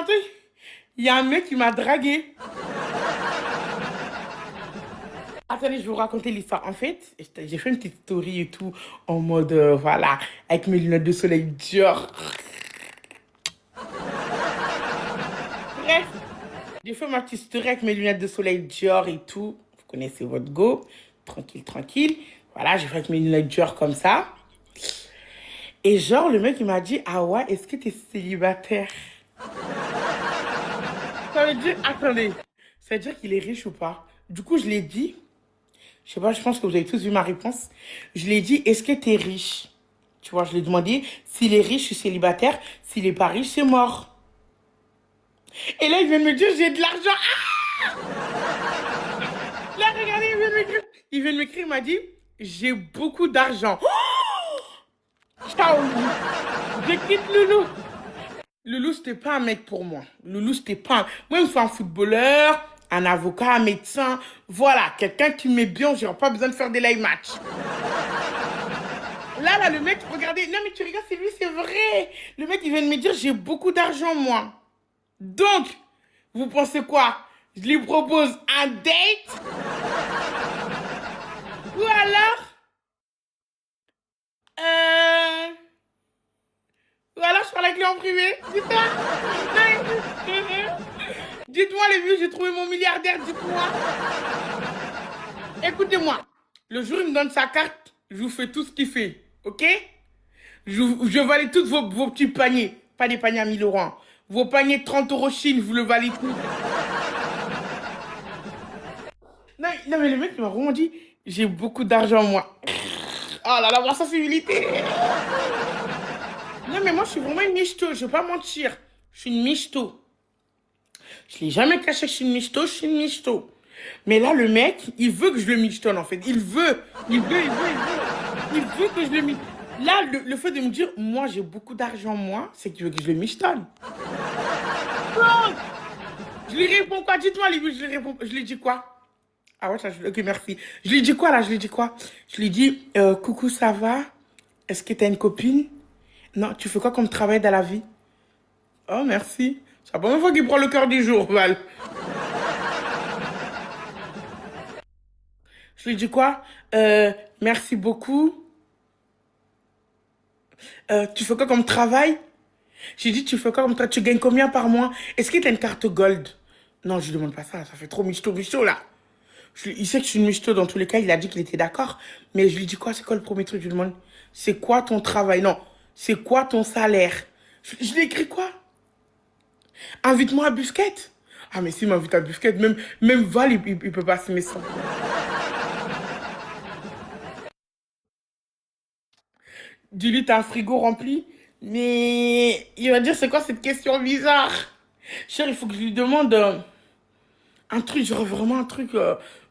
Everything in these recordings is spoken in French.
un truc. Il y a un mec qui m'a dragué. Attendez, je vais vous raconter l'histoire. En fait, j'ai fait une petite story et tout, en mode, voilà, avec mes lunettes de soleil Dior. Bref, j'ai fait ma petite story avec mes lunettes de soleil Dior et tout. Vous connaissez votre go. Tranquille, tranquille. Voilà, j'ai fait avec mes lunettes Dior comme ça. Et genre, le mec, il m'a dit, ah ouais, est-ce que t'es célibataire? Ça veut dire, attendez, ça veut dire qu'il est riche ou pas? Du coup, je l'ai dit, je sais pas, je pense que vous avez tous vu ma réponse. Je l'ai dit, est-ce que t'es riche? Tu vois, je lui ai demandé, s'il est riche, je suis célibataire. S'il est pas riche, c'est mort. Et là, il vient de me dire, j'ai de l'argent. Là, regardez, il vient de m'écrire. Il vient de m'écrire, il m'a dit, j'ai beaucoup d'argent. Ciao. Je quitte Loulou. Loulou, c'était pas un mec pour moi. Loulou, c'était pas un... Moi, il me faut un footballeur, un avocat, un médecin. Voilà, quelqu'un qui m'est bien, j'aurais pas besoin de faire des live match. Là, le mec, regardez. Non, mais tu regardes, c'est lui, c'est vrai. Le mec, il vient de me dire, j'ai beaucoup d'argent, moi. Donc, vous pensez quoi? Je lui propose un date? Ou alors... Euh... Ou alors, je parle avec lui en privé. Dites-moi. Dites-moi les vues, j'ai trouvé mon milliardaire, dites-moi. Écoutez-moi. Le jour où il me donne sa carte, je vous fais tout ce qu'il fait. Ok? Je valide tous vos petits paniers. Pas des paniers à 1 000 euros. Hein. Vos paniers de 30 euros Chine, vous le validez tout. Non, non, mais le mec il m'a vraiment dit, j'ai beaucoup d'argent, moi. Oh là là, ma sensibilité. Non, mais moi, je suis vraiment une michto. Je vais pas mentir. Je suis une michto. Je l'ai jamais caché que je suis une michto. Je suis une michto. Mais là, le mec, il veut que je le michetonne, en fait. Il veut. Il veut que je le michetonne. Là, le fait de me dire, moi, j'ai beaucoup d'argent, moi, c'est qu'il veut que je le michetonne. Donc, je lui réponds quoi? Dites-moi, Libby, je lui dis quoi? Ah ouais, ça, ok, merci. Je lui dis quoi, là? Je lui dis quoi? Je lui dis, coucou, ça va? Est-ce que t'as une copine? Non, tu fais quoi comme travail dans la vie? Oh, merci. C'est la première fois qu'il prend le cœur du jour, Val. Je lui dis quoi? Merci beaucoup. Tu fais quoi comme travail? J'ai dit, tu fais quoi comme travail? Tu gagnes combien par mois? Est-ce que t'as une carte gold? Non, je lui demande pas ça. Ça fait trop michto, là. Il sait que je suis une michto dans tous les cas. Il a dit qu'il était d'accord. Mais je lui dis quoi? C'est quoi le premier truc? Je lui demande, c'est quoi ton travail? Non, c'est quoi ton salaire? Je lui écris quoi? Invite-moi à Busquette. Ah, mais s'il m'invite à Busquette, même Val, il peut pas se mettre ça. Dis-lui, t'as un frigo rempli. Mais il va dire, c'est quoi cette question bizarre? Cher, il faut que je lui demande un truc, genre vraiment un truc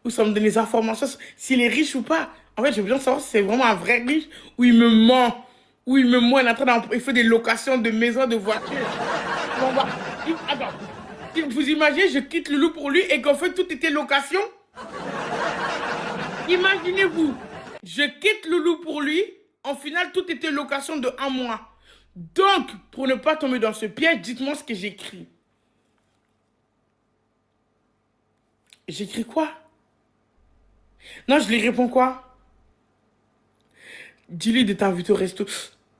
où ça me donne les informations, s'il est riche ou pas. En fait, j'ai besoin de savoir si c'est vraiment un vrai riche ou il me ment. Ou il me ment, il est en train il fait des locations de maisons, de voitures. Bon, bah, attends. Vous imaginez, je quitte Loulou pour lui et qu'en fait, tout était location? Imaginez-vous, je quitte Loulou pour lui, en final, tout était location de 1 mois. Donc, pour ne pas tomber dans ce piège, dites-moi ce que j'écris. J'écris quoi? Non, je lui réponds quoi? Dis-lui de t'inviter au resto.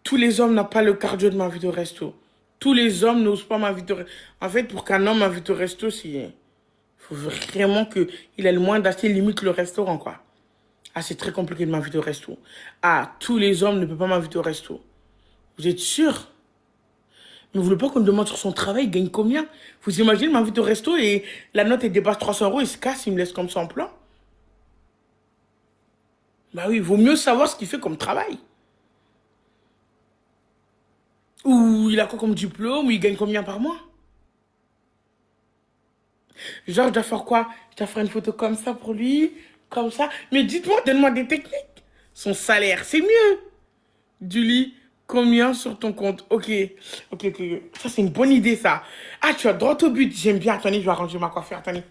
Tous les hommes n'ont pas le cardio de m'inviter au resto. Tous les hommes n'osent pas m'inviter au resto. En fait, pour qu'un homme m'invite au resto, il faut vraiment qu'il ait le moins d'acheter limite le restaurant, quoi. Ah, c'est très compliqué de m'inviter au resto. Ah, tous les hommes ne peuvent pas m'inviter au resto. Vous êtes sûr? Mais vous voulez pas qu'on me demande sur son travail, il gagne combien? Vous imaginez, il m'invite au resto et la note, elle dépasse 300 euros, il se casse, il me laisse comme ça en plan? Bah oui, il vaut mieux savoir ce qu'il fait comme travail. Ou il a quoi comme diplôme, ou il gagne combien par mois? Genre, je dois faire quoi? Je dois faire une photo comme ça pour lui, comme ça. Mais dites-moi, donne-moi des techniques. Son salaire, c'est mieux. Du lit, combien sur ton compte? Ok, ok. Ça, c'est une bonne idée, ça. Ah, tu as droit au but. J'aime bien. Attendez, je vais arranger ma coiffure. Attendez,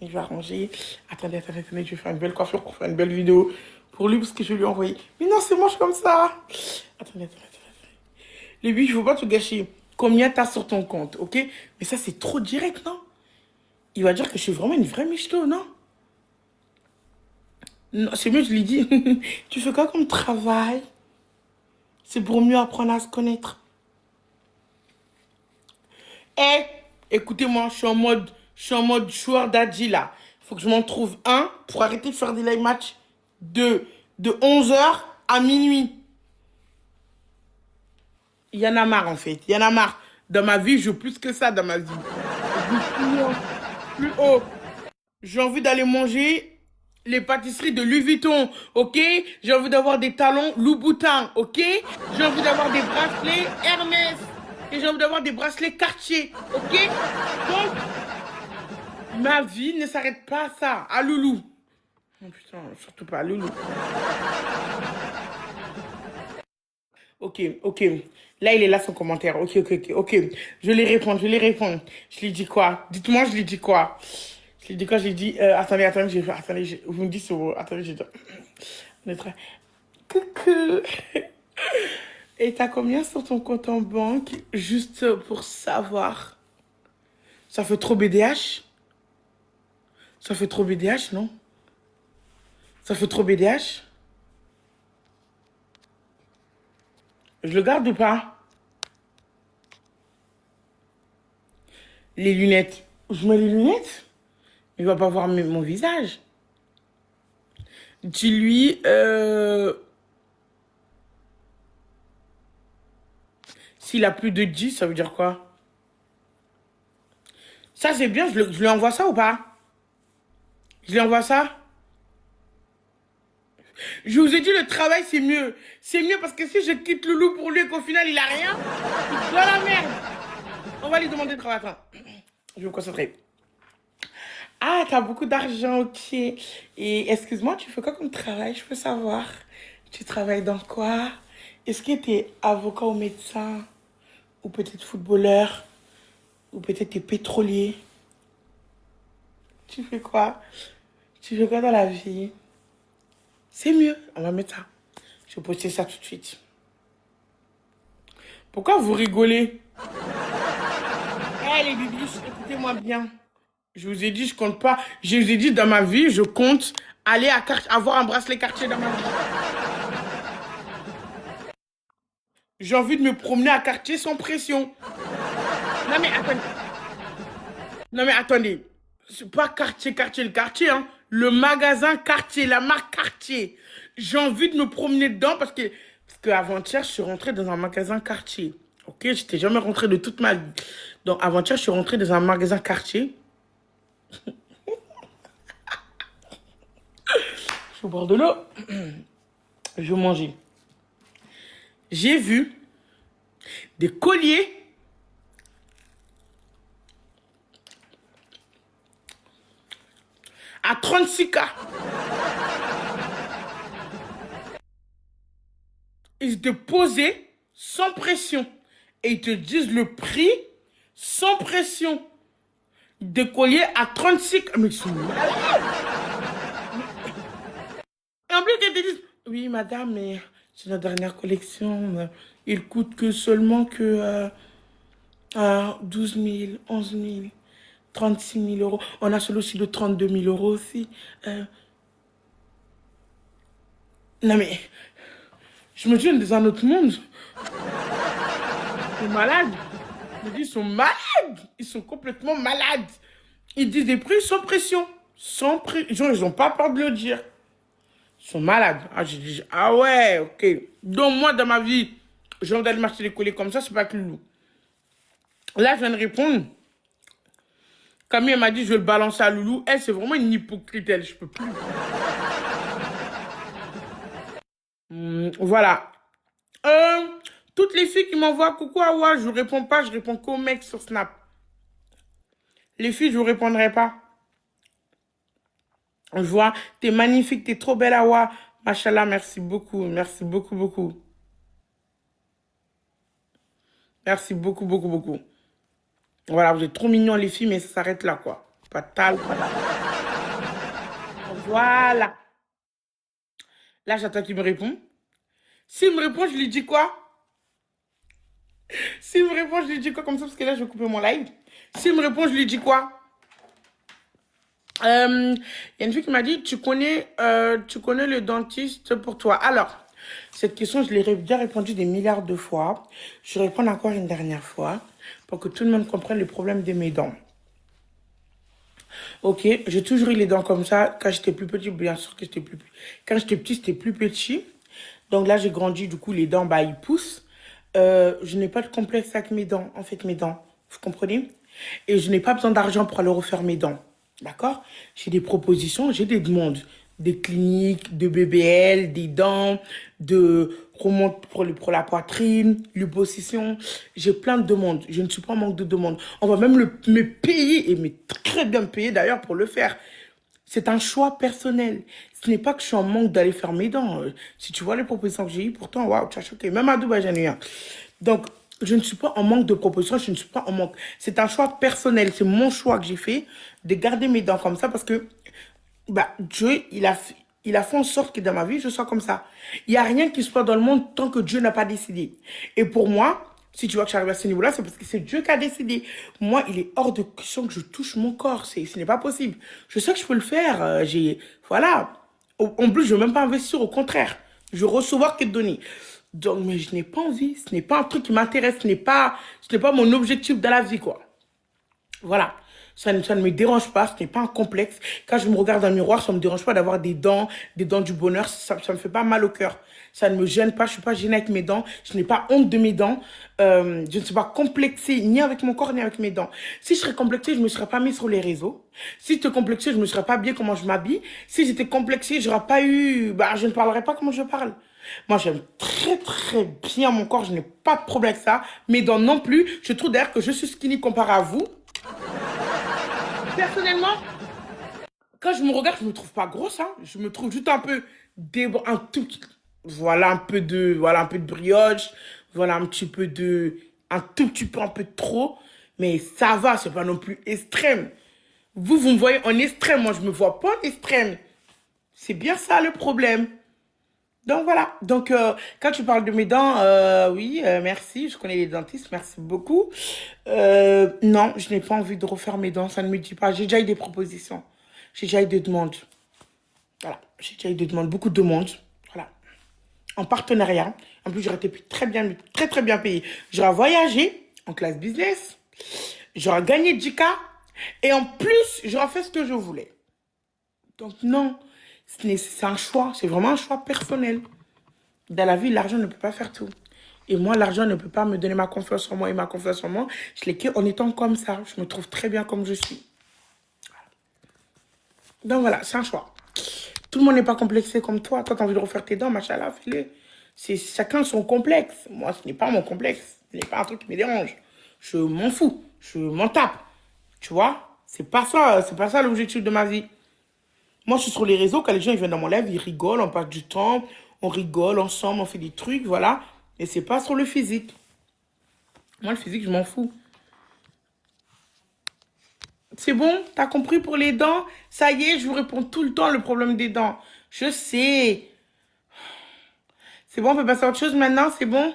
je vais arranger. Attendez. Je vais faire une belle coiffure pour faire une belle vidéo pour lui parce que je vais lui envoyer. Mais non, c'est moche comme ça. Attendez. Les billes, il faut pas tout gâcher. Combien t'as sur ton compte, ok? Mais ça, c'est trop direct, non? Il va dire que je suis vraiment une vraie michto, non? Non, c'est mieux, je lui dis, tu fais quoi comme travail? C'est pour mieux apprendre à se connaître. Eh, écoutez-moi, je suis en mode joueur d'Adji là. Il faut que je m'en trouve un pour arrêter de faire des live matchs de 11 h à minuit. Il y en a marre en fait. Il y en a marre. Dans ma vie, je veux plus que ça dans ma vie. Je veux plus haut. Plus haut. J'ai envie d'aller manger les pâtisseries de Louis Vuitton, ok? J'ai envie d'avoir des talons Louboutin, ok? J'ai envie d'avoir des bracelets Hermès. Et j'ai envie d'avoir des bracelets Cartier, ok? Donc, ma vie ne s'arrête pas à ça, à Loulou. Oh putain, surtout pas à Loulou. Ok, ok. Là, il est là son commentaire. Ok, ok, ok, ok. Je vais répondre, je vais répondre. Je lui dis quoi? Dites-moi, je lui dis quoi? Je lui dis quoi? Je lui dis, attendez, attendez, attendez, vous me dites sur, attendez, je dis, on est très- coucou. Et t'as combien sur ton compte en banque? Juste pour savoir. Ça fait trop BDH? Ça fait trop BDH, non? Ça fait trop BDH? Je le garde ou pas? Les lunettes. Je mets les lunettes? Il va pas voir mon visage. Dis-lui, s'il a plus de 10, ça veut dire quoi? Ça, c'est bien, je lui envoie ça ou pas? Je lui envoie ça? Je vous ai dit, le travail, c'est mieux. C'est mieux parce que si je quitte Loulou pour lui et qu'au final, il a rien, c'est dans la merde. On va lui demander de travail. Attends, je vais me concentrer. Ah, t'as beaucoup d'argent, ok. Et excuse-moi, tu fais quoi comme travail? Je peux savoir. Tu travailles dans quoi? Est-ce que t'es avocat ou médecin? Ou peut-être footballeur? Ou peut-être t'es pétrolier? Tu fais quoi? Tu fais quoi dans la vie? C'est mieux, on va mettre ça. Je vais poster ça tout de suite. Pourquoi vous rigolez? Eh les bibiches, écoutez-moi bien. Je vous ai dit, je compte pas. Je vous ai dit, dans ma vie, je compte aller avoir un bracelet Cartier dans ma vie. J'ai envie de me promener à Cartier sans pression. Non mais attendez. Non mais attendez. C'est pas Cartier, Cartier, le Cartier, hein. Le magasin Cartier, la marque Cartier. J'ai envie de me promener dedans parce que avant-hier, je suis rentrée dans un magasin Cartier. Ok, j'étais jamais rentrée de toute ma vie. Donc avant-hier, je suis rentrée dans un magasin Cartier. Je vais boire de l'eau. Je vais manger. J'ai vu des colliers à 36K. Ils te posaient sans pression. Et ils te disent le prix sans pression. Des colliers à 36K. Mais ils sont malades. Et en plus, ils te disent, oui, madame, mais c'est la dernière collection. Il coûte que seulement que 12 000, 11 000, 36 000 euros. On a celui aussi de 32 000 euros aussi. Non mais, je me dis, on est dans un autre monde. Ils sont malades. Je me dis, ils sont malades. Ils sont complètement malades. Ils disent des prix sans pression. Sans pression. Ils n'ont pas peur de le dire. Ils sont malades. Ah, j'ai dit, ah ouais, ok. Donc moi, dans ma vie, j'ai envie d'aller m'acheter des colliers comme ça, c'est pas que le loup. Là, je viens de répondre. Camille elle m'a dit, je vais le balancer à Loulou. Elle, c'est vraiment une hypocrite, elle. Je peux plus. Voilà. Toutes les filles qui m'envoient coucou Awa, je ne réponds pas, je réponds qu'aux mecs sur Snap. Les filles, je ne vous répondrai pas. Je vois, t'es magnifique, t'es trop belle Awa. Machallah, merci beaucoup, merci beaucoup, beaucoup. Merci beaucoup, beaucoup, beaucoup. Voilà, vous êtes trop mignons les filles, mais ça s'arrête là, quoi. Pas de tal, pas de... Voilà. Là, j'attends qu'il me réponde. S'il me répond, je lui dis quoi? S'il me répond, je lui dis quoi comme ça, parce que là, je vais couper mon live. S'il me répond, je lui dis quoi? Il y a une fille qui m'a dit, tu connais le dentiste pour toi. Alors, cette question, je l'ai déjà répondu des milliards de fois. Je vais répondre encore une dernière fois pour que tout le monde comprenne le problème de mes dents. Ok, j'ai toujours eu les dents comme ça. Quand j'étais plus petit, bien sûr que j'étais plus petit. Quand j'étais petit, c'était plus petit. Donc là, j'ai grandi, du coup, les dents, bah, ils poussent. Je n'ai pas de complexe avec mes dents, en fait, mes dents. Vous comprenez? Et je n'ai pas besoin d'argent pour aller refaire mes dents. D'accord? J'ai des propositions, j'ai des demandes. Des cliniques, de BBL, des dents, de remonte pour la poitrine, liposuction. J'ai plein de demandes. Je ne suis pas en manque de demandes. On va même me payer, et me très bien payer d'ailleurs pour le faire. C'est un choix personnel. Ce n'est pas que je suis en manque d'aller faire mes dents. Si tu vois les propositions que j'ai eues, pourtant, waouh, tu as choqué. Même à Dubaï, j'en ai eu un. Donc, je ne suis pas en manque de propositions, je ne suis pas en manque. C'est un choix personnel. C'est mon choix que j'ai fait de garder mes dents comme ça parce que bah, Dieu, il a fait en sorte que dans ma vie, je sois comme ça. Il n'y a rien qui se passe dans le monde tant que Dieu n'a pas décidé. Et pour moi, si tu vois que j'arrive à ce niveau-là, c'est parce que c'est Dieu qui a décidé. Moi, il est hors de question que je touche mon corps. Ce n'est pas possible. Je sais que je peux le faire. Voilà. En plus, je ne veux même pas investir. Au contraire, je veux recevoir que de donner. Donc, mais je n'ai pas envie. Ce n'est pas un truc qui m'intéresse. Ce n'est pas mon objectif dans la vie, quoi. Voilà. Ça ne me dérange pas, ce n'est pas un complexe. Quand je me regarde dans le miroir, ça ne me dérange pas d'avoir des dents du bonheur. Ça ne me fait pas mal au cœur. Ça ne me gêne pas, je ne suis pas gênée avec mes dents. Je n'ai pas honte de mes dents. Je ne suis pas complexée ni avec mon corps ni avec mes dents. Si je serais complexée, je ne me serais pas mise sur les réseaux. Si j'étais complexée, je ne me serais pas habillée comment je m'habille. Si j'étais complexée, je n'aurais pas eu... Bah, je ne parlerais pas comme je parle. Moi, j'aime très très bien mon corps. Je n'ai pas de problème avec ça. Mes dents non plus. Je trouve d'ailleurs que je suis skinny comparé à vous. Personnellement, quand je me regarde, je me trouve pas grosse, hein. Je me trouve juste un peu un tout voilà un peu de brioche, voilà un petit peu un tout petit peu un peu trop, mais ça va, c'est pas non plus extrême. Vous me voyez en extrême, moi je me vois pas en extrême. C'est bien ça le problème. Donc voilà. Donc quand tu parles de mes dents, oui, merci. Je connais les dentistes, merci beaucoup. Non, je n'ai pas envie de refaire mes dents, ça ne me dit pas. J'ai déjà eu des propositions. J'ai déjà eu des demandes. Voilà, j'ai déjà eu des demandes, beaucoup de demandes. Voilà. En partenariat. En plus, j'aurais été très très bien payée. J'aurais voyagé en classe business. J'aurais gagné 10K. Et en plus, j'aurais fait ce que je voulais. Donc non, c'est un choix. C'est vraiment un choix personnel. Dans la vie, l'argent ne peut pas faire tout. Et moi, l'argent ne peut pas me donner ma confiance en moi. Et ma confiance en moi, je l'ai qu'en étant comme ça. Je me trouve très bien comme je suis. Donc voilà, c'est un choix. Tout le monde n'est pas complexé comme toi. Toi, tu as envie de refaire tes dents, machallah, fais-le. C'est chacun son complexe. Moi, ce n'est pas mon complexe. Ce n'est pas un truc qui me dérange. Je m'en fous. Je m'en tape. Tu vois? C'est pas ça l'objectif de ma vie. Moi, je suis sur les réseaux, quand les gens ils viennent dans mon live, ils rigolent, on passe du temps, on rigole ensemble, on fait des trucs, voilà. Et c'est pas sur le physique. Moi, le physique, je m'en fous. C'est bon? T'as compris pour les dents? Ça y est, je vous réponds tout le temps le problème des dents. Je sais. C'est bon, on peut passer à autre chose maintenant? C'est bon?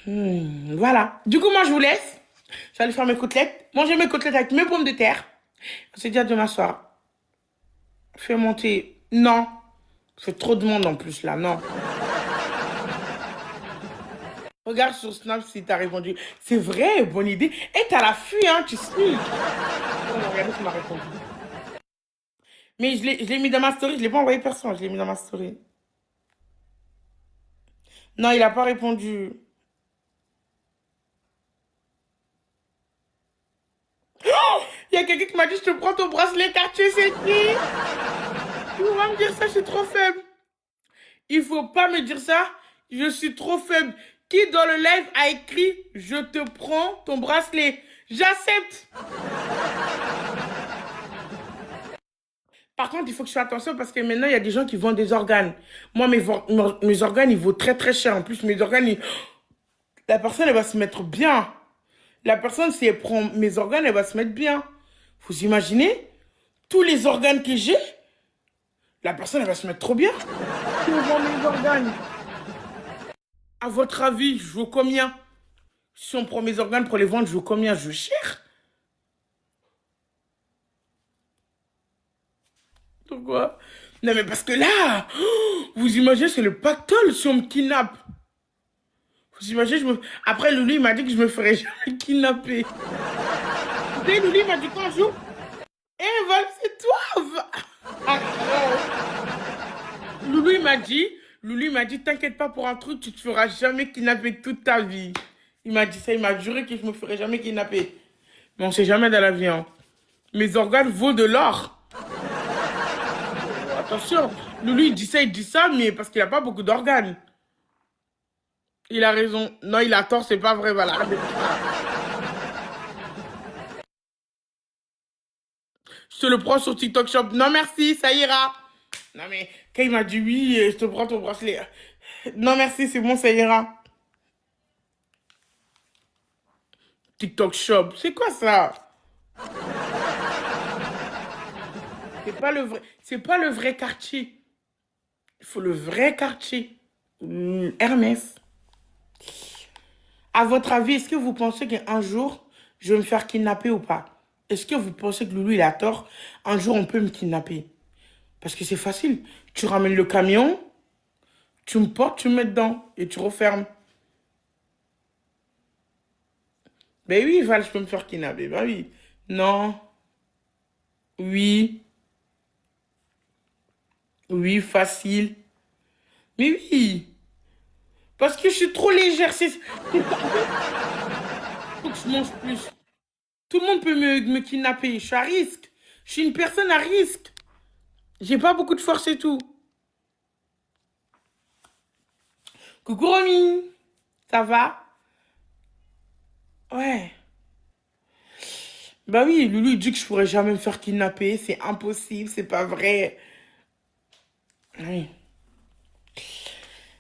Voilà. Du coup, moi, je vous laisse. Je vais aller faire mes côtelettes. Manger mes côtelettes avec mes pommes de terre. On se dit à demain soir. Fais monter. Non. C'est trop de monde en plus, là. Non. Regarde sur Snap si t'as répondu. C'est vrai, bonne idée. Et t'as l'affût, hein, tu sais. Regardez qui m'a répondu. Mais je l'ai mis dans ma story, je l'ai pas envoyé personne, je l'ai mis dans ma story. Non, il a pas répondu. Il y a quelqu'un qui m'a dit, je te prends ton bracelet quartier, c'est qui? Tu vas me dire ça, je suis trop faible. Il faut pas me dire ça, je suis trop faible. Qui dans le live a écrit, je te prends ton bracelet? J'accepte. Par contre, il faut que je fasse attention parce que maintenant, il y a des gens qui vendent des organes. Moi, mes organes, ils vaut très, très cher. En plus, mes organes, la personne, elle va se mettre bien. La personne, si elle prend mes organes, elle va se mettre bien. Vous imaginez? Tous les organes que j'ai, la personne, elle va se mettre trop bien. Qui vend mes organes? À votre avis, je vaux combien? Si on prend mes organes pour les vendre, je vaux combien? Je veux cher? Pourquoi? Non, mais parce que là, vous imaginez, c'est le pactole si on me kidnappe. Vous imaginez, après, Loulou, il m'a dit que je me ferais jamais kidnapper. Tu sais, Loulou, il m'a dit qu'un jour, eh, Val, c'est toi! Ah, non. Loulou, il m'a dit, t'inquiète pas pour un truc, tu te feras jamais kidnapper toute ta vie. Il m'a dit ça, il m'a juré que je me ferais jamais kidnapper. Mais on sait jamais dans la vie, hein. Mes organes vaut de l'or. Attention, Loulou, il dit ça, mais parce qu'il a pas beaucoup d'organes. Il a raison. Non, il a tort, c'est pas vrai, voilà. Je te le prends sur TikTok Shop. Non, merci, ça ira. Non, mais quand il m'a dit oui, je te prends ton bracelet. Non, merci, c'est bon, ça ira. TikTok Shop, c'est quoi ça? C'est pas le vrai quartier. Il faut le vrai quartier. Hermès. À votre avis, est-ce que vous pensez qu'un jour, je vais me faire kidnapper ou pas? Est-ce que vous pensez que Loulou, il a tort? Un jour, on peut me kidnapper. Parce que c'est facile. Tu ramènes le camion, tu me portes, tu me mets dedans et tu refermes. Ben oui, Val, je peux me faire kidnapper. Ben oui. Non. Oui. Oui, facile. Mais oui. Parce que je suis trop légère. Faut que je mange plus. Tout le monde peut me kidnapper. Je suis à risque. Je suis une personne à risque. J'ai pas beaucoup de force et tout. Coucou Romy. Ça va? Ouais. Bah oui, Loulou, il dit que je pourrais jamais me faire kidnapper. C'est impossible, c'est pas vrai. Oui.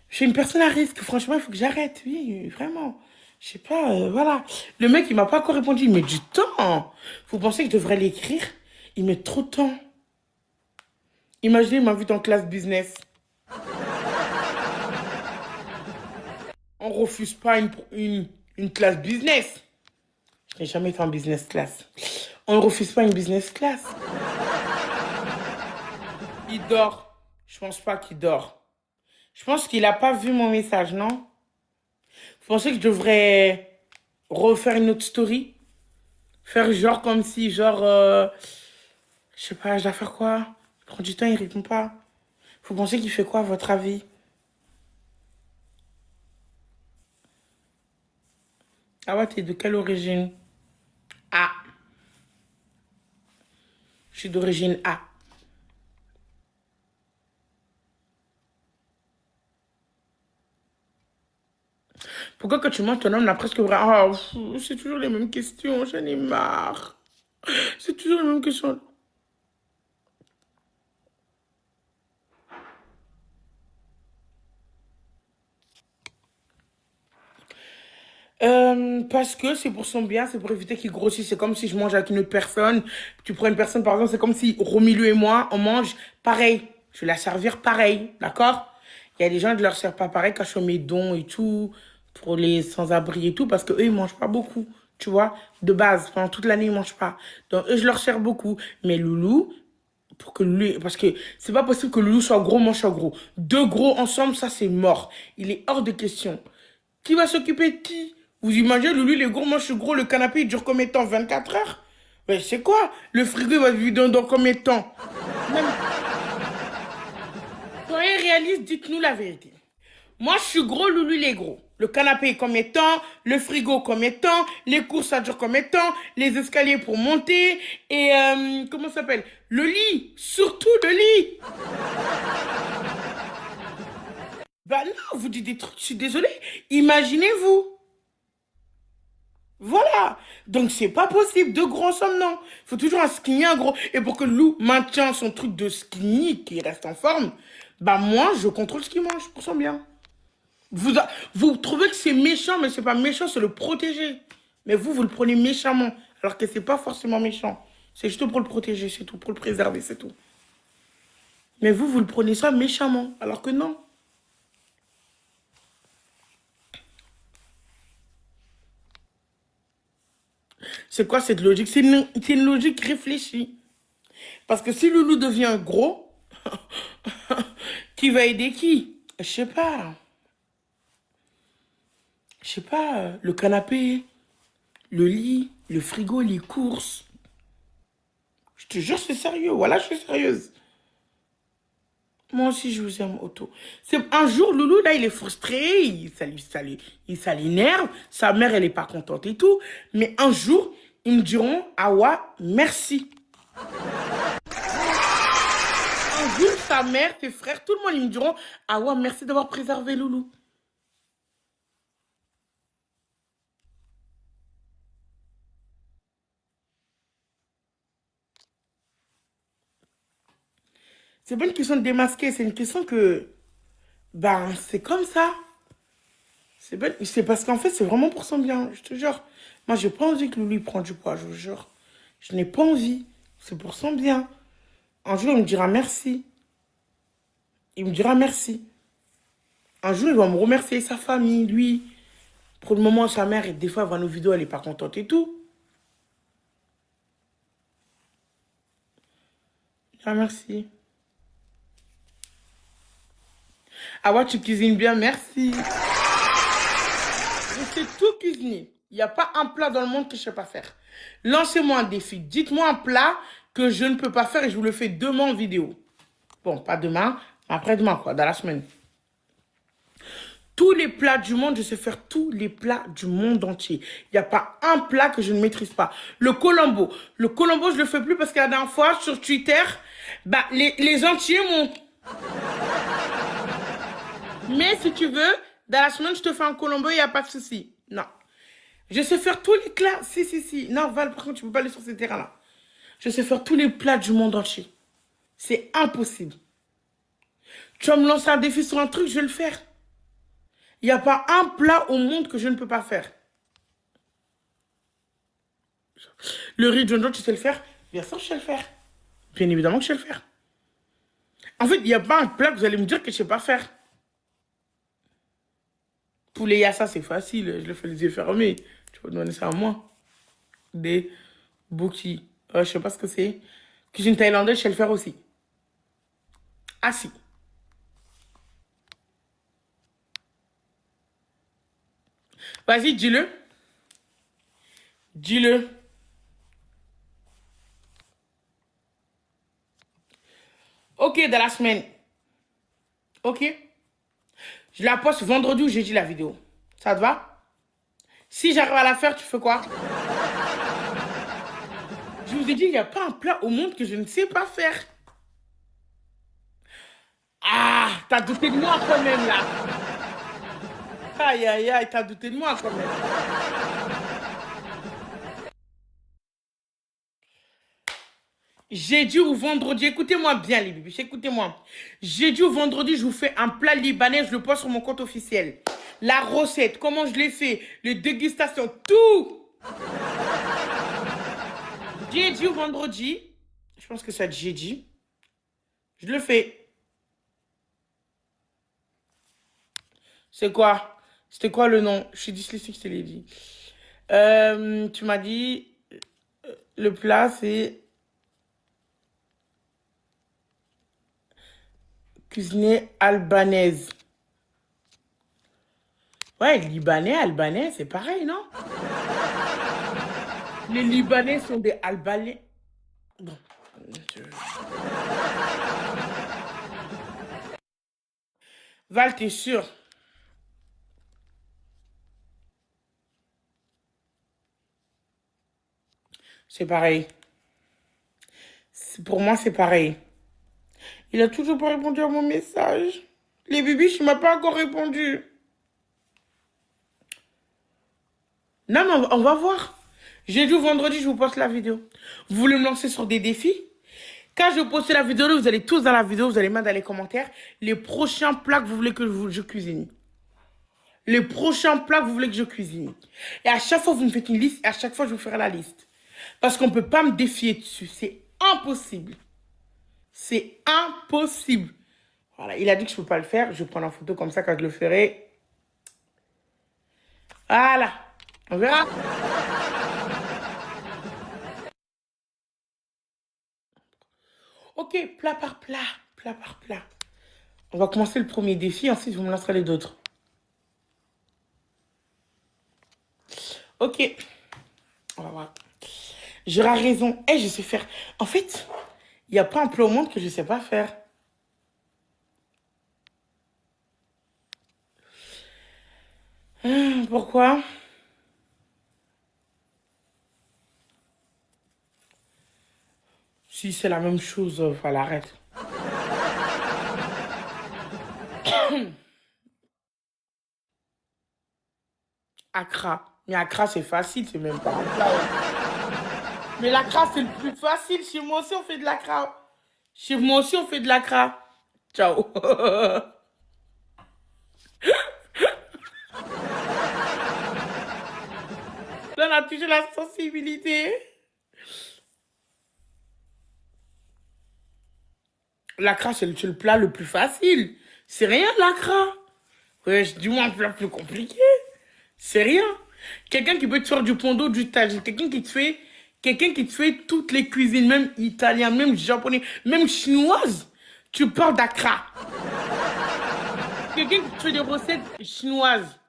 Je suis une personne à risque. Franchement, il faut que j'arrête. Oui, vraiment. Je sais pas, voilà. Le mec, il m'a pas encore répondu. Il met du temps. Vous pensez que je devrais l'écrire? Il met trop de temps. Imaginez, il m'invite en classe business. On refuse pas une classe business. Je n'ai jamais été en business class. On ne refuse pas une business class. Il dort. Je pense pas qu'il dort. Je pense qu'il a pas vu mon message, non? Vous pensez que je devrais refaire une autre story? Faire genre comme si, genre, je sais pas, je dois faire quoi? Il prend du temps, il répond pas. Vous pensez qu'il fait quoi, à votre avis? Ah ouais, t'es de quelle origine? A. Je suis d'origine A. Pourquoi quand tu manges ton homme, là, presque vrai? Oh, c'est toujours les mêmes questions, j'en ai marre. C'est toujours les mêmes questions. Parce que c'est pour son bien, c'est pour éviter qu'il grossisse. C'est comme si je mange avec une autre personne. Tu prends une personne, par exemple, c'est comme si Romilou et moi, on mange pareil. Je vais la servir pareil, d'accord? Il y a des gens qui ne leur servent pas pareil quand je fais mes dons et tout, pour les sans-abri et tout, parce qu'eux, ils mangent pas beaucoup, tu vois, de base. Pendant toute l'année, ils mangent pas. Donc, eux, je leur sers beaucoup. Mais Loulou, pour que Loulou, parce que c'est pas possible que Loulou soit gros, moi je sois gros. Deux gros ensemble, ça c'est mort. Il est hors de question. Qui va s'occuper de qui? Vous imaginez, Loulou, il est gros, moi je suis gros, le canapé il dure combien de temps? 24 heures? Mais c'est quoi? Le frigo il va vivre dans combien de temps? Même, soyez réaliste, dites-nous la vérité. Moi je suis gros, Loulou il est gros. Le canapé combien de temps? Le frigo combien de temps? Les courses ça dure combien de temps? Les escaliers pour monter? Et comment ça s'appelle? Le lit, surtout le lit. Bah non, vous dites des trucs, je suis désolée. Imaginez-vous. Voilà. Donc, c'est pas possible. De gros sommes, non. Il faut toujours un skinny, un gros. Et pour que Lou maintienne son truc de skinny, qui reste en forme, bah moi, je contrôle ce qu'il mange pour son bien. Vous, vous trouvez que c'est méchant, mais c'est pas méchant, c'est le protéger. Mais vous le prenez méchamment. Alors que c'est pas forcément méchant. C'est juste pour le protéger, c'est tout. Pour le préserver, c'est tout. Mais vous le prenez ça méchamment. Alors que non. C'est quoi cette logique? C'est une logique réfléchie. Parce que si Loulou devient gros, qui va aider qui? Je sais pas. Je sais pas. Le canapé, le lit, le frigo, les courses. Je te jure, c'est sérieux. Voilà, je suis sérieuse. Moi aussi, je vous aime, Otto. C'est un jour, Loulou, là, il est frustré, ça l'énerve. Sa mère, elle est pas contente et tout. Mais un jour, ils me diront, Awa, merci. Un jour, sa mère, ses frères, tout le monde, ils me diront, Awa, merci d'avoir préservé Loulou. C'est pas une question de démasquer, c'est une question que, ben, c'est comme ça. C'est parce qu'en fait, c'est vraiment pour son bien, je te jure. Moi, j'ai pas envie que Loulou il prenne du poids, je vous jure. Je n'ai pas envie. C'est pour son bien. Un jour, il me dira merci. Il me dira merci. Un jour, il va me remercier sa famille, lui. Pour le moment, sa mère, des fois, elle voit nos vidéos, elle est pas contente et tout. Ah, merci. Ah ouais, tu cuisines bien, merci. Je sais tout cuisiner. Il n'y a pas un plat dans le monde que je ne sais pas faire. Lancez-moi un défi. Dites-moi un plat que je ne peux pas faire et je vous le fais demain en vidéo. Bon, pas demain, mais après-demain, quoi, dans la semaine. Tous les plats du monde, je sais faire tous les plats du monde entier. Il n'y a pas un plat que je ne maîtrise pas. Le colombo. Le colombo, je le fais plus parce que la dernière fois, sur Twitter, bah, les entiers m'ont... Mais si tu veux, dans la semaine, je te fais un colombo, il n'y a pas de souci. Non. Je sais faire tous les plats. Si, si, si. Non, Val, par contre, tu ne peux pas aller sur ces terrains-là. Je sais faire tous les plats du monde entier. C'est impossible. Tu vas me lancer un défi sur un truc, je vais le faire. Il n'y a pas un plat au monde que je ne peux pas faire. Le riz John John, tu sais le faire? Bien sûr, je sais le faire. Bien évidemment que je sais le faire. En fait, il n'y a pas un plat que vous allez me dire que je ne sais pas faire. Poulet yassa, c'est facile. Je le fais les yeux fermés. Tu peux demander ça à moi. Des bouquis. Je ne sais pas ce que c'est. Cuisine thaïlandaise, je sais le faire aussi. Ah si. Vas-y, dis-le. Dis-le. Ok, dans la semaine. Ok. Je la poste vendredi ou jeudi la vidéo. Ça te va? Si j'arrive à la faire, tu fais quoi? Je vous ai dit, il n'y a pas un plat au monde que je ne sais pas faire. Ah, t'as douté de moi quand même là. Aïe, aïe, aïe, t'as douté de moi quand même. Jeudi ou vendredi, écoutez-moi bien les bébés, écoutez-moi. Jeudi ou vendredi, je vous fais un plat libanais, je le poste sur mon compte officiel. La recette, comment je l'ai fait, les dégustations, tout. Jeudi ou vendredi, je pense que c'est jeudi, je le fais. C'est quoi? C'était quoi le nom? Je suis dyslexique, je te l'ai dit. Tu m'as dit, le plat c'est cuisiner albanaise. Ouais, libanais, albanais, c'est pareil, non? Les Libanais sont des Albanais. Bon. Val, t'es sûr? C'est pareil. Pour moi, c'est pareil. Il a toujours pas répondu à mon message. Les bibiches, il m'a pas encore répondu. Non, mais on va voir. Jeudi ou vendredi, je vous poste la vidéo. Vous voulez me lancer sur des défis? Quand je poste la vidéo, vous allez tous dans la vidéo, vous allez mettre dans les commentaires les prochains plats que vous voulez que je cuisine. Les prochains plats que vous voulez que je cuisine. Et à chaque fois, vous me faites une liste et à chaque fois, je vous ferai la liste. Parce qu'on ne peut pas me défier dessus. C'est impossible. C'est impossible. Voilà, il a dit que je ne peux pas le faire. Je vais prendre en photo comme ça quand je le ferai. Voilà. On verra. Ok, plat par plat. Plat par plat. On va commencer le premier défi, ensuite vous me lancerez les autres. Ok, on va voir. J'aurai raison. Eh, je sais faire. En fait, il n'y a pas un plat au monde que je ne sais pas faire. Pourquoi? Si c'est la même chose, enfin, arrête. Accra. Mais Accra, c'est facile, c'est même pas un plat. Mais l'Accra, c'est le plus facile. Chez moi aussi, on fait de l'Accra. Chez moi aussi, on fait de l'Accra. Ciao. Là, on a toujours la sensibilité. L'Accra, c'est le plat le plus facile. C'est rien, l'Accra. Ouais, dis-moi un plat plus compliqué. C'est rien. Quelqu'un qui peut te faire du pondo, du tagine. Quelqu'un qui te fait toutes les cuisines, même italien, même japonais, même chinoise. Tu parles d'Accra. Quelqu'un qui te fait des recettes chinoises.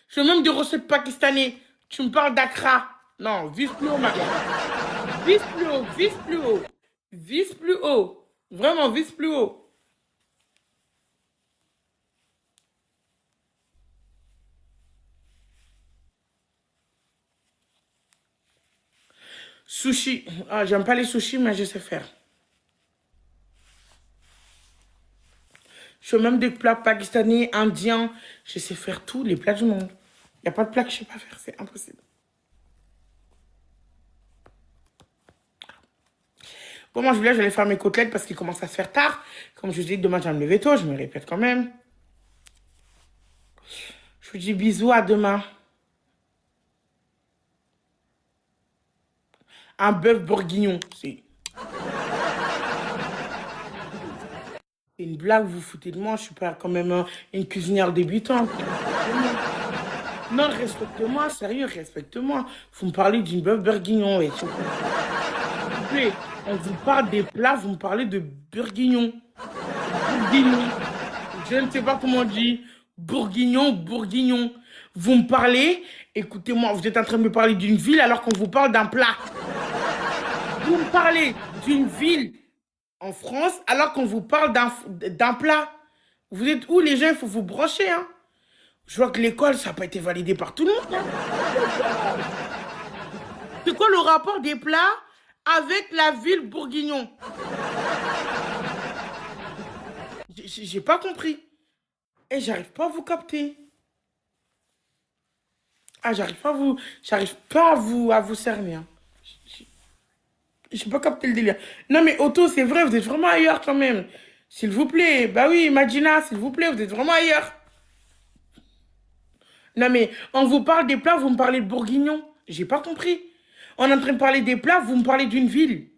Je fais même des recettes pakistanaises. Tu me parles d'Accra. Non, vise plus haut, ma gueule. Vise plus haut, vise plus haut. Vise plus haut. Vraiment, vise plus haut. Sushi. Ah, j'aime pas les sushis, mais je sais faire. Je fais même des plats pakistanais, indiens. Je sais faire tous les plats du monde. Il n'y a pas de plat que je sais pas faire. C'est impossible. Bon, moi, je voulais, j'allais faire mes côtelettes parce qu'il commence à se faire tard. Comme je vous dis, demain, je vais me lever tôt. Je me répète quand même. Je vous dis bisous, à demain. Un bœuf bourguignon. C'est une blague, vous vous foutez de moi. Je suis pas quand même une cuisinière débutante. Non, respecte-moi, sérieux, respecte-moi. Vous me parlez d'une bœuf bourguignon. Et s'il vous plaît, on vous parle des plats, vous me parlez de bourguignon. Bourguignon. Je ne sais pas comment on dit. Bourguignon, bourguignon. Vous me parlez, écoutez-moi, vous êtes en train de me parler d'une ville alors qu'on vous parle d'un plat. Vous me parlez d'une ville en France alors qu'on vous parle d'un plat. Vous êtes où les gens? Il faut vous brancher, hein. Je vois que l'école, ça n'a pas été validé par tout le monde, hein. C'est quoi le rapport des plats avec la ville bourguignon? J'ai pas compris. Et j'arrive pas à vous capter. Ah, j'arrive pas à vous cerner, hein. J'ai pas capté le délire. Non, mais Otto, c'est vrai, vous êtes vraiment ailleurs quand même. S'il vous plaît. Bah oui, Imagina, s'il vous plaît, vous êtes vraiment ailleurs. Non, mais on vous parle des plats, vous me parlez de bourguignon. J'ai pas compris. On est en train de parler des plats, vous me parlez d'une ville.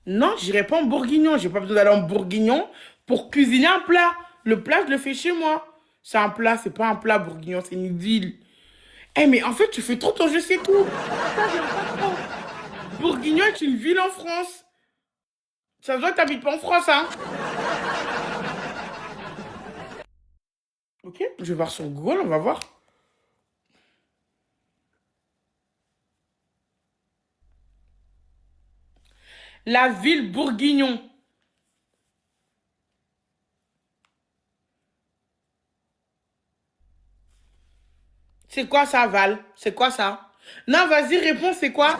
Non, j'irai pas en bourguignon. J'ai pas besoin d'aller en bourguignon pour cuisiner un plat. Le plat, je le fais chez moi. C'est un plat, c'est pas un plat bourguignon, c'est une ville. Eh, mais en fait, tu fais trop ton je sais tout. Ça, j'aime pas trop. Bourguignon est une ville en France. Ça se voit que t'habites pas en France, hein. Ok, je vais voir sur Google, on va voir. La ville bourguignon. C'est quoi ça, Val? C'est quoi ça? Non, vas-y, réponds, c'est quoi?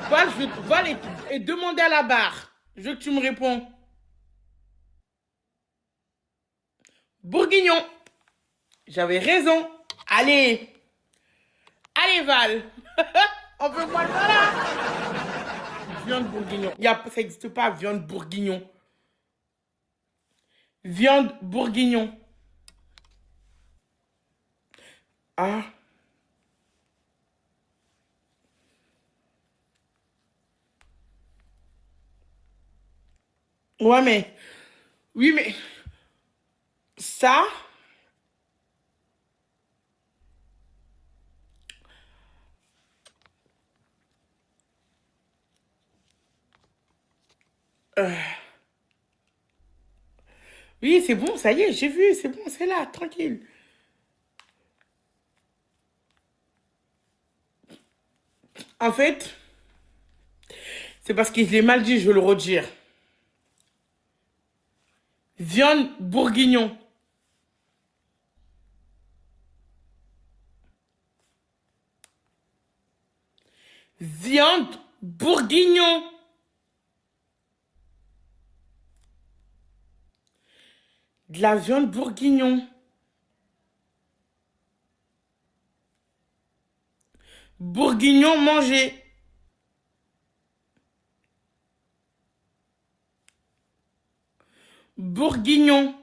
Val, Val et demander à la barre. Je veux que tu me réponds. Bourguignon. J'avais raison. Allez. Allez, Val. On veut voir ça là. Viande bourguignon. Ça n'existe pas, viande bourguignon. Viande bourguignon. Ah. Ouais, mais. Oui, mais. Ça. Oui, c'est bon, ça y est, j'ai vu, c'est bon, c'est là, tranquille. En fait, c'est parce que je l'ai mal dit, je vais le redire. Viande bourguignon. Viande bourguignon. De la viande bourguignon. Bourguignon mangé. Bourguignon.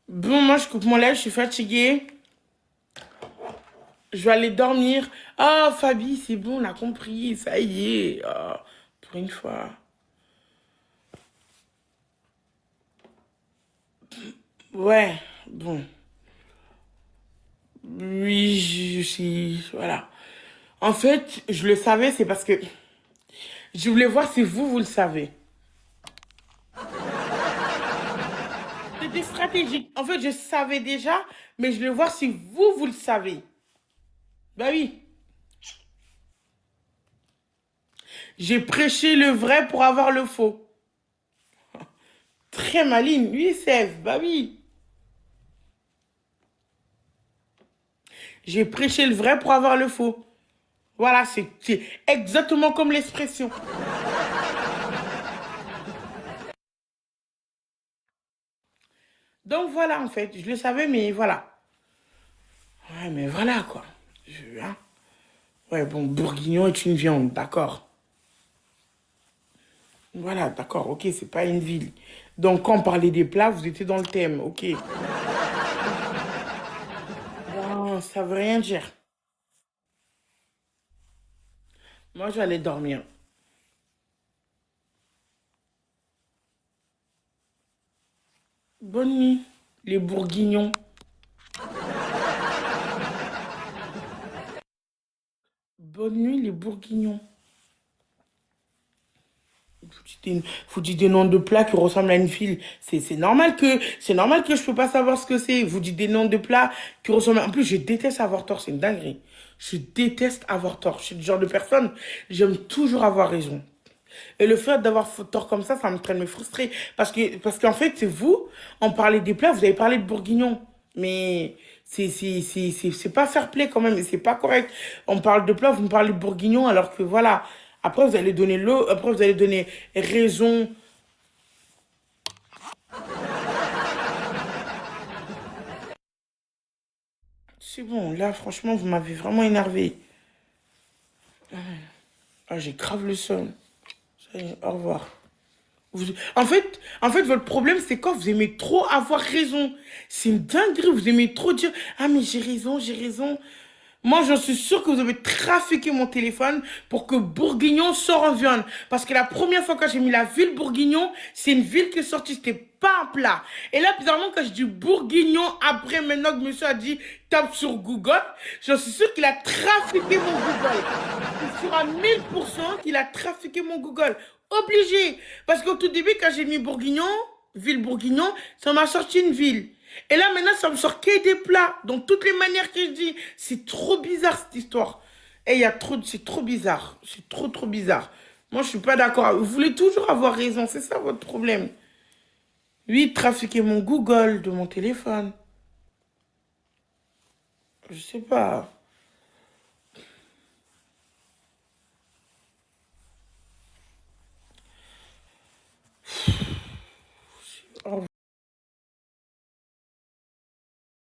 Bon, moi, je coupe mon lait, je suis fatiguée. Je vais aller dormir. Ah, Fabi, c'est bon, on a compris. Ça y est. Ah, pour une fois. Ouais, bon. Oui, je suis... Voilà. En fait, je le savais, c'est parce que je voulais voir si vous, vous le savez. C'était stratégique. En fait, je savais déjà, mais je voulais voir si vous, vous le savez. Bah oui. J'ai prêché le vrai pour avoir le faux. Très maligne. Oui, Sève. Bah oui. J'ai prêché le vrai pour avoir le faux. Voilà, c'est exactement comme l'expression. Donc voilà, en fait, je le savais, mais voilà. Ouais, mais voilà, quoi. Hein. Ouais, bon, bourguignon est une viande, d'accord. Voilà, d'accord, ok, c'est pas une ville. Donc, quand on parlait des plats, vous étiez dans le thème, ok. Non, ça veut rien dire. Moi, je vais aller dormir. Bonne nuit, les bourguignons. Bonne nuit, les bourguignons. Vous dites des noms de plats qui ressemblent à une ville. C'est normal que je peux pas savoir ce que c'est. Vous dites des noms de plats qui ressemblent. En plus, je déteste avoir tort. C'est une dinguerie. Je déteste avoir tort. Je suis le genre de personne. J'aime toujours avoir raison. Et le fait d'avoir tort comme ça me train de me frustrer. Parce qu'en fait, c'est vous, on parlait des plats, vous avez parlé de bourguignon. Mais c'est pas fair play quand même, et c'est pas correct. On parle de plats, vous me parlez de bourguignon, alors que voilà. Après, vous allez donner l'eau, après, vous allez donner raison. C'est bon, là, franchement, vous m'avez vraiment énervé. Ah, j'ai grave le seum. Ça y est, au revoir. En fait, votre problème, c'est quand vous aimez trop avoir raison. C'est une dinguerie, vous aimez trop dire, ah, mais j'ai raison, j'ai raison. Moi, j'en suis sûr que vous avez trafiqué mon téléphone pour que Bourguignon sorte en viande. Parce que la première fois que j'ai mis la ville Bourguignon, c'est une ville qui est sortie, c'était pas un plat. Et là, bizarrement, quand je dis Bourguignon, après, maintenant que monsieur a dit, tape sur Google, j'en suis sûr qu'il a trafiqué mon Google. C'est sûr à 1000% qu'il a trafiqué mon Google. Obligé. Parce qu'au tout début, quand j'ai mis Bourguignon, ville Bourguignon, ça m'a sorti une ville. Et là, maintenant, ça me sort que des plats. Donc, toutes les manières que je dis, c'est trop bizarre, cette histoire. Et il y a trop, c'est trop bizarre. C'est trop, trop bizarre. Moi, je suis pas d'accord. Vous voulez toujours avoir raison. C'est ça votre problème. Oui, trafiquer mon Google de mon téléphone. Je sais pas.